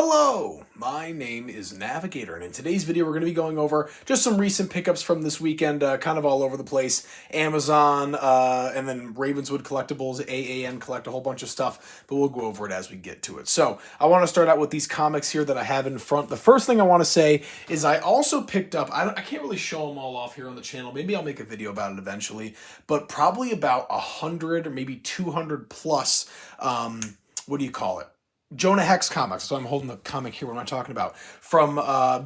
Hello, my name is Navigator, and in today's video we're going to be going over just some recent pickups from this weekend, kind of all over the place. Amazon, and then Ravenswood Collectibles, AAN Collect, a whole bunch of stuff, but we'll go over it as we get to it. So I want to start out with these comics here that I have in front. The first thing I want to say is I also picked up, I can't really show them all off here on the channel, maybe I'll make a video about it eventually, but probably about 100 or maybe 200 plus, what do you call it? Jonah Hex comics. So I'm holding the comic here. What am I talking about? From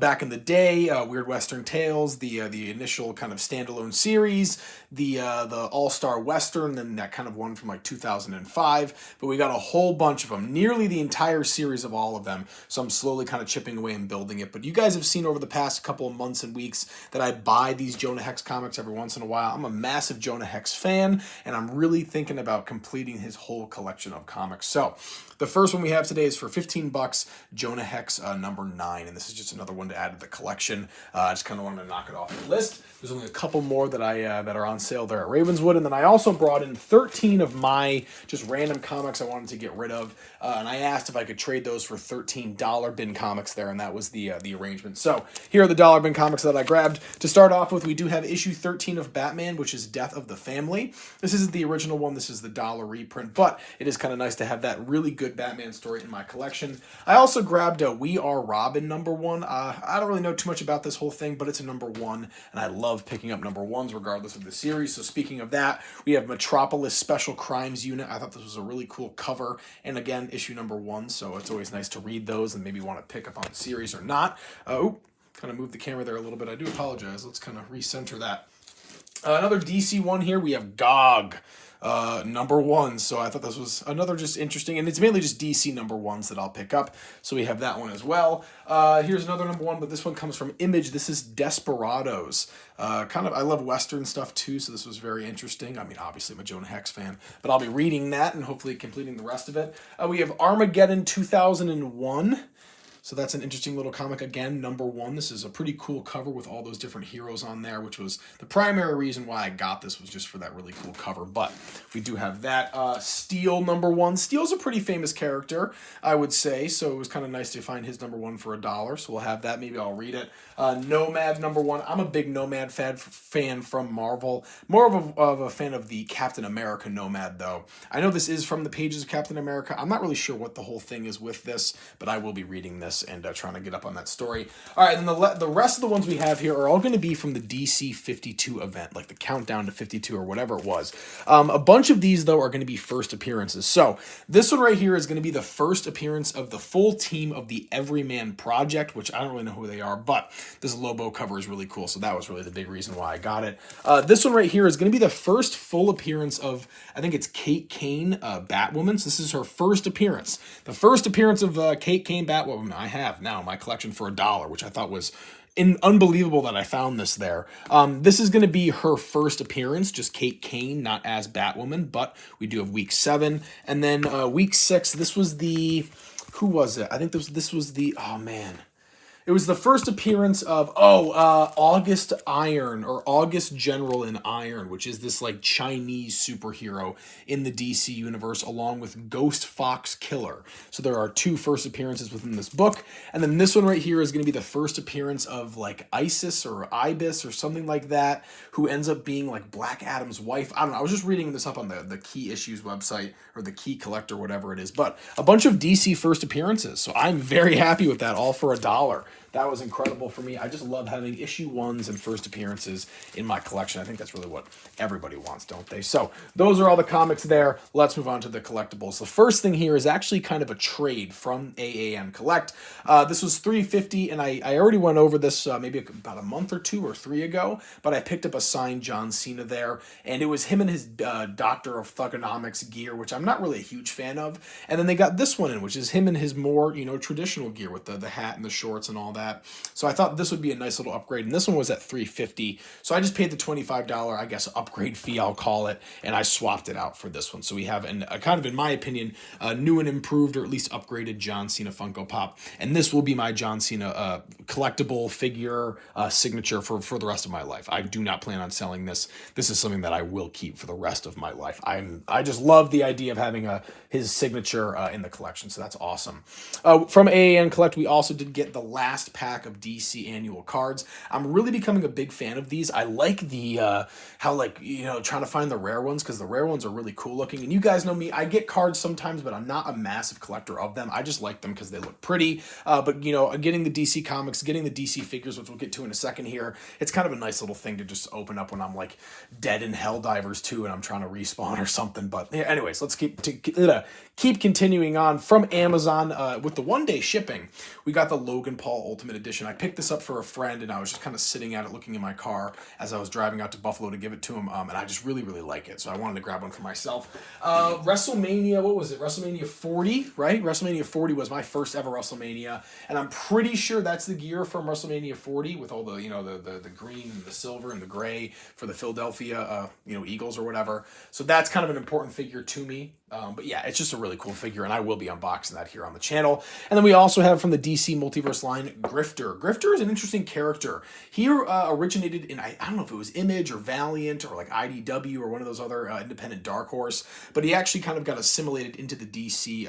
back in the day, Weird Western Tales, the initial kind of standalone series, the All-Star Western, then that kind of one from like 2005. But we got a whole bunch of them, nearly the entire series of all of them. So I'm slowly kind of chipping away and building it. But you guys have seen over the past couple of months and weeks that I buy these Jonah Hex comics every once in a while. I'm a massive Jonah Hex fan, and I'm really thinking about completing his whole collection of comics. So the first one we have today is for 15 bucks, Jonah Hex number 9, and this is just another one to add to the collection. I just kind of wanted to knock it off the list. There's only a couple more that that are on sale there at Ravenswood, and then I also brought in 13 of my just random comics I wanted to get rid of, and I asked if I could trade those for $13 bin comics there, and that was the arrangement. So here are the dollar bin comics that I grabbed. To start off with, we do have issue 13 of Batman, which is Death of the Family. This isn't the original one. This is the dollar reprint, but it is kind of nice to have that really good Batman story in my collection. I also grabbed a We Are Robin number 1. I don't really know too much about this whole thing, but it's a number 1, and I love picking up number 1s regardless of the series. So speaking of that, we have Metropolis Special Crimes Unit. I thought this was a really cool cover, and again, issue number 1, so it's always nice to read those and maybe want to pick up on the series or not. Kind of moved the camera there a little bit. I do apologize. Let's kind of recenter that. Another DC one here. We have GOG. Number 1, so I thought this was another just interesting, and it's mainly just DC number 1s that I'll pick up, so we have that one as well. Here's another number 1, but this one comes from Image. This is Desperados. I love Western stuff too, so this was very interesting. I mean, obviously I'm a Jonah Hex fan, but I'll be reading that and hopefully completing the rest of it. We have Armageddon 2001. So that's an interesting little comic. Again, number 1. This is a pretty cool cover with all those different heroes on there, which was the primary reason why I got this, was just for that really cool cover. But we do have that. Steel number 1. Steel's a pretty famous character, I would say, so it was kind of nice to find his number 1 for $1. So we'll have that. Maybe I'll read it. Nomad number 1. I'm a big Nomad fan from Marvel. More of a fan of the Captain America Nomad, though. I know this is from the pages of Captain America. I'm not really sure what the whole thing is with this, but I will be reading this and trying to get up on that story. All right, and the rest of the ones we have here are all going to be from the DC 52 event, like the countdown to 52 or whatever it was. A bunch of these, though, are going to be first appearances. So this one right here is going to be the first appearance of the full team of the Everyman Project, which I don't really know who they are, but this Lobo cover is really cool, so that was really the big reason why I got it. This one right here is going to be the first full appearance of, I think it's Kate Kane, Batwoman. So this is her first appearance. The first appearance of Kate Kane, Batwoman, I have now in my collection for $1, which I thought was unbelievable that I found this there. This is going to be her first appearance, just Kate Kane, not as Batwoman, but we do have week 7. And then week 6, this was the, who was it? I think this was the, oh man. It was the first appearance of, August Iron, or August General in Iron, which is this like Chinese superhero in the DC universe, along with Ghost Fox Killer. So there are 2 first appearances within this book. And then this one right here is going to be the first appearance of like Isis or Ibis or something like that, who ends up being like Black Adam's wife. I don't know. I was just reading this up on the Key Issues website, or the Key Collector, whatever it is. But a bunch of DC first appearances. So I'm very happy with that, all for $1. That was incredible for me. I just love having issue 1s and first appearances in my collection. I think that's really what everybody wants, don't they? So those are all the comics there. Let's move on to the collectibles. The first thing here is actually kind of a trade from AAN Collect. This was $3.50, and I already went over this maybe about a month or 2 or 3 ago, but I picked up a signed John Cena there, and it was him and his Doctor of Thugonomics gear, which I'm not really a huge fan of. And then they got this one in, which is him and his more, traditional gear with the hat and the shorts and all that. that. So I thought this would be a nice little upgrade, and this one was at $350. So I just paid the $25, I guess, upgrade fee, I'll call it, and I swapped it out for this one. So we have a kind of, in my opinion, a new and improved, or at least upgraded John Cena Funko Pop, and this will be my John Cena collectible figure signature for the rest of my life. I do not plan on selling this. This is something that I will keep for the rest of my life. I just love the idea of having his signature in the collection, so that's awesome. From AAN Collect, we also did get the last pack of DC annual cards. I'm really becoming a big fan of these. I like the how, like, you know, trying to find the rare ones, because the rare ones are really cool looking. And you guys know me, I get cards sometimes, but I'm not a massive collector of them. I just like them because they look pretty. But you know, getting the DC comics, getting the DC figures, which we'll get to in a second here, it's kind of a nice little thing to just open up when I'm like dead in Helldivers 2 and I'm trying to respawn or something. But yeah, anyways, let's keep continuing on. From Amazon, with the 1-day shipping, we got the Logan Paul Ultimate Edition. I picked this up for a friend, and I was just kind of sitting at it, looking in my car as I was driving out to Buffalo to give it to him, and I just really, really like it, so I wanted to grab one for myself. WrestleMania, what was it? WrestleMania 40, right? WrestleMania 40 was my first ever WrestleMania, and I'm pretty sure that's the gear from WrestleMania 40 with all the, you know, the green and the silver and the gray for the Philadelphia, you know, Eagles or whatever. So that's kind of an important figure to me. But yeah, it's just a really cool figure, and I will be unboxing that here on the channel. And then we also have from the DC Multiverse line, Grifter. Grifter is an interesting character. He originated in, I don't know if it was Image or Valiant or like IDW or one of those other independent Dark Horse, but he actually kind of got assimilated into the DC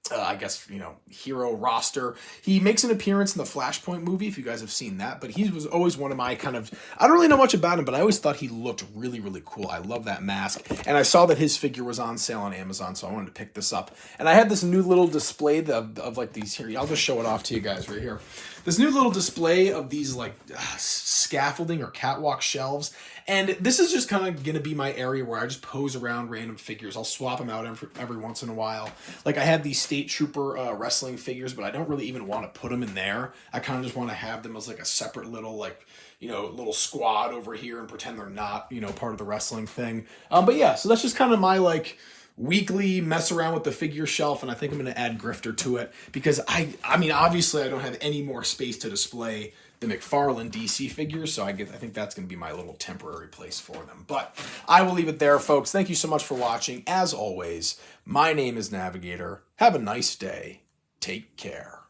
I guess, you know, hero roster. He makes an appearance in the Flashpoint movie, if you guys have seen that, but he was always one of my kind of, I don't really know much about him, but I always thought he looked really, really cool. I love that mask, and I saw that his figure was on sale on Amazon, so I wanted to pick this up. And I had this new little display of like these here. I'll just show it off to you guys right here. This new little display of these like scaffolding or catwalk shelves, and this is just kind of going to be my area where I just pose around random figures. I'll swap them out every once in a while. Like I had these State Trooper wrestling figures, but I don't really even want to put them in there. I kind of just want to have them as like a separate little, like, you know, little squad over here and pretend they're not, you know, part of the wrestling thing. But yeah, so that's just kind of my like weekly mess around with the figure shelf, and I think I'm going to add Grifter to it because I mean, obviously I don't have any more space to display the McFarlane DC figures, so I think that's going to be my little temporary place for them. But I will leave it there, folks. Thank you so much for watching. As always, my name is Navigator. Have a nice day. Take care.